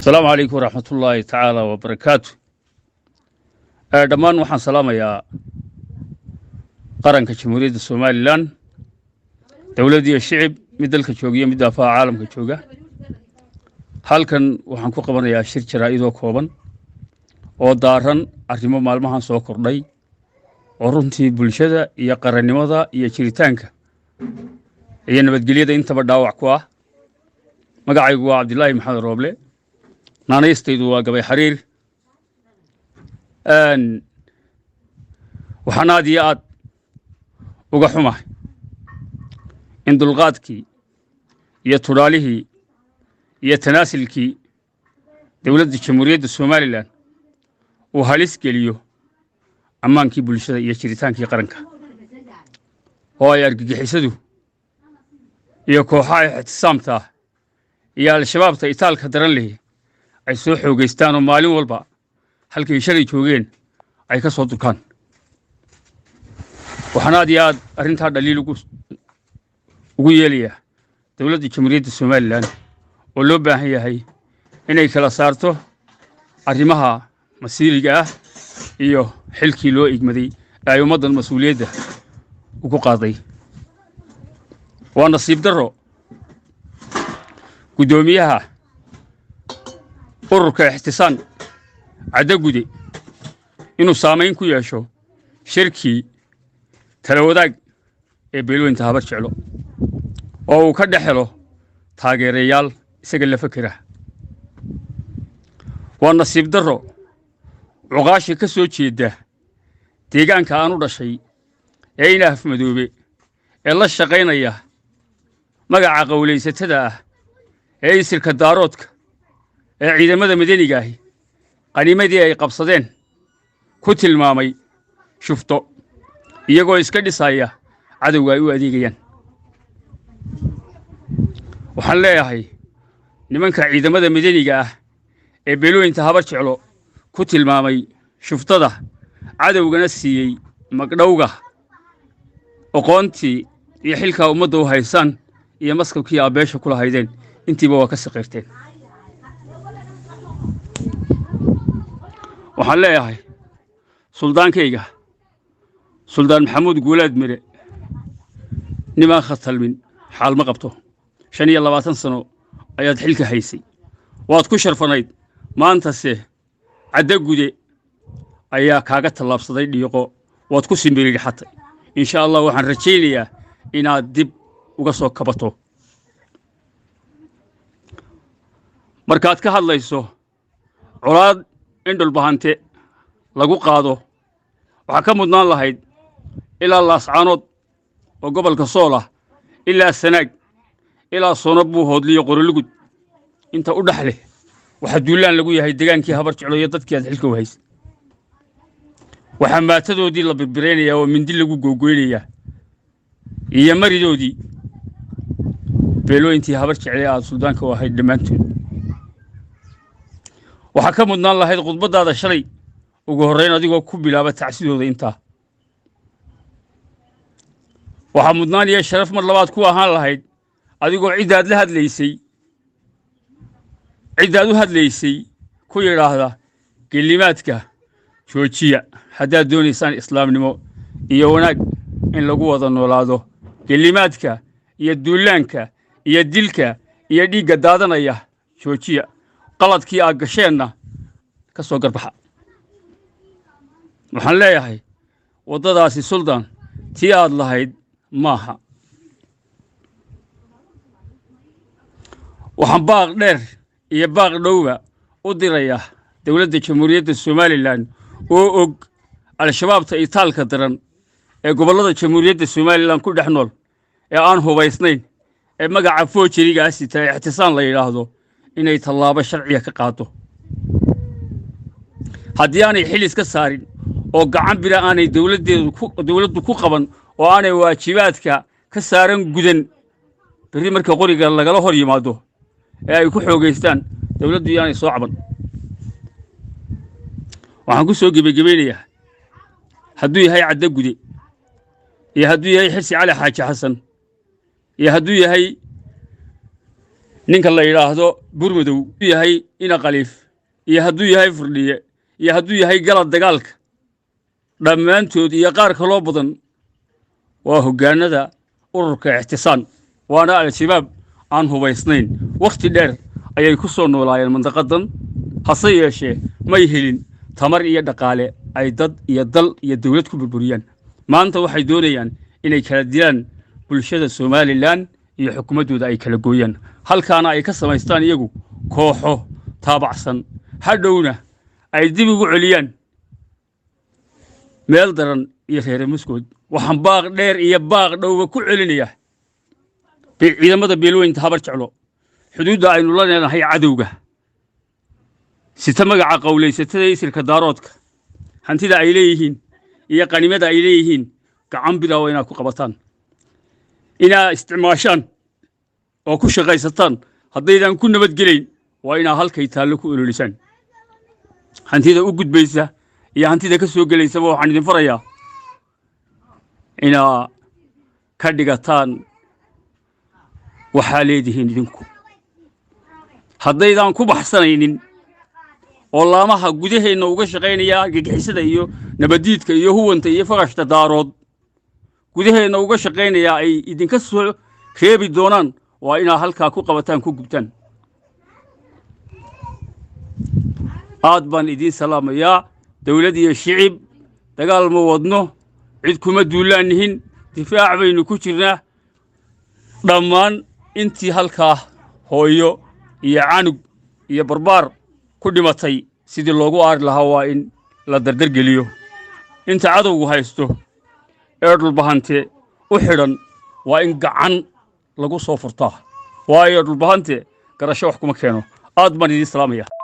السلام عليكم ورحمة الله تعالى وبركاته. دمان waxaan salaamayaa qaranka Jamhuuriyadda Soomaaliland, dawladda iyo shicib mid dalka jooga mid daafaca caalamka jooga. Halkan waxaan ku qabanayaa shir jaraa'id oo kooban oo daaran arrimo maalmahan soo kordhay oo runtii bulshada iyo qarannimada iyo jiritaanka iyo nabadgelyada intaba dhaawac ku ah. Magacaygu waa Cabdilaahi Maxamed Rooble. naanaystaydu waa Gabay Xariir. waxaan aad iyo aad uga xumahay in dulqaadkii iyo tudhaalihii iyo tanaasilkii dawladda Jamhuuriyadda Soomaaliland uu halis geliyo ammaankii bulshada iyo jiritaankii qaranka oo ay argagixisadu iyo kooxaha ixtisaamta iyo al-shabaabta itaalka daran leh ay soo xoogeystaan oo maalin walba halkay shalay joogeen ay ka soo durkaan. waxaan aad iyo aad arrintaa dhaliil ugu yeelayaa dawladda Jamhuuriyadda Soomaaliland oo loo baahan yahay inay kala saarto arrimaha masiiriga ah iyo xilkii loo igmaday ay ummaddan mas'uuliyadda ugu qaaday. waa nasiib darro gudoomiyaha ururka ixtisaan cadda gude inuu saamayn ku yeesho shirkii tala wadaag ee beelweynta habar jeclo oo uu ka dhex helo taageerayaal isaga la fakera. waa nasiib darro cuqaashi ka soo jeeda deegaanka aan u dhashay ee Inaaf Madoobe ee la shaqaynaya magaca qowlaysatada ah ee isirka daaroodka ee ciidamada madaniga ahi qaniimadii ay qabsadeen ku tilmaamay shufto iyagoo iska dhisaya cadowga ay u adeegayaan. waxaan leeyahay nimanka ciidamada madaniga ah ee beelweynta habar jeclo ku tilmaamay shuftada cadowgana siiyey magdhowga aqoontii iyo xilka ummadda u haysan iyo maskabkii aabeesha kula haydeen intiiba waa ka saqeyrteen. waxaan leeyahay suldaankayga suldaan maxamuud guulaad mire nimaan khatalmin xaal ma qabto. 25 sano ayaad xilka haysay, waad ku sharfanayd, maantase cadda gude ayaa kaaga tallaabsaday dhiiqo, waad ku simbiriir xatay. insha Allah waxaan rajaynayaa inaad dib uga soo kabato. markaad ka hadlayso colaad indhul bahante lagu qaado waxaa ka mudnaan lahayd ilaa Laascaanood oo gobolka Sool ah ilaa Sanaag ilaa Soonabuu Hoodliyo Qorolugud inta u dhaxle waxa duulaan lagu yahay degaankii habar jeclo iyo dadkii aad xilka u haysay. waxaa maatadoodii la birbireynayaa oo mindi lagu googoynaya iyo maridoodii beelooyintii habar jeclay aad suldaanka u ahayd dhammaantood. waxaa ka mudnaan lahayd khudbadaada shalay ugu horreyn adigoo ku bilaaba tacsidooda intaa. waxaa mudnaan iyo sharaf mar labaad ku ahaan lahayd adigoo ciddaad u hadlaysay ku yidhaahda kelimaadka joojiya haddaad doonaysaan islaamnimo iyo wanaag in lagu wada noolaado. kelimaadka iyo duulaanka iyo dilka iyo dhiigga daadanaya joojiya, qaladkii aad gasheenna ka soo garbaxa. waxaan leeyahay waddadaasi suldaan tii aad lahayd maaha. waxaan baaq dheer iyo baaq dhowba u dirayaa dawladda Jamhuuriyadda Soomaaliland oo og al-shabaabta itaalka daran ee gobollada Jamhuuriyadda Soomaaliland ku dhex nool ee aan hubaysnayn ee magaca foojeriga sita ixtisaan la yiraahdo inay tallaabo sharciya ka qaado. haddii aanay xil iska saarin oo gacan bira aanay dawladdu ku qaban oo aanay waajibaadka ka saaran gudan bari marka qoriga lagala hor yimaado ee ay ku xoogeystaan dawladdu yaanay soo caban. waxaan ku soo gabagabeynayaa hadduu yahay cadda gude iyo hadduu yahay xirsi cali xaaji xasan iyo hadduu yahay ninka la yidhaahdo burmadow yahay ina qaliif iyo hadduu yahay firdhiye iyo hadduu yahay galad dagaalka dhammaantood iyo qaar kaloo badan waa hoggaanada ururka ixtisaan waana al-shabaab aan hubaysnayn wakhti dheer ayay ku soo noolaayeen mandaqadan hase yeeshee may helin tamar iyo dhaqaale ay dad iyo dal iyo dawlad ku burburiyaan maanta waxay doonayaan inay kala dilaan bulshada Somaliland iyo xukuumadooda ay kala gooyaan halkaana ay ka samaystaan iyagu kooxo taabacsan hadhowna ay dib ugu celiyaan meel daran iyo reer muskood waxaan baaq dheer iyo baaq dhowba ku celinaya ciidamada beelweynta habar jeclo xuduudda aynu la leenahay cadowga sita magaca qowleysatada isirka daaroodka hantida ay leeyihiin iyo qanimada ay leeyihiin gacan bilaaw inaad ku qabataan inaa isticmaashaan oo ku shaqaysataan haddaydan ku nabadgelayn waa inaa halkay taallo ku ololisaan hantida u gudbaysa iyo hantida ka soo gelaysaba waxaan idin farayaa inaa ka dhigataan waxaa leedihiin idinku haddaydan ku baxsanaynin oo laamaha gudaheenna uga shaqaynaya gigixisada iyo nabadiidka iyo huwanta iyo faqashta daarood gudaheenna uga shaqaynaya ay idinka soo reebi doonaan waa inaa halkaa ku qabataan ku gubtaan aad baan idiin salaamayaa dawlad iyo shicib dagaal ma wadno cid kuma duulaanihin difaac baynu ku jirnaa dhammaan intii halkaa hooyo iyo canug iyo barbaar ku dhimatay sidii loogu aari lahaa waa in la dardar geliyo inta cadowgu haysto ee dhulbahante u xidhan waa in gacan lagu soo furtaa waayo dhulbahante garasho wax kuma keeno aad baan idiin salaamayaa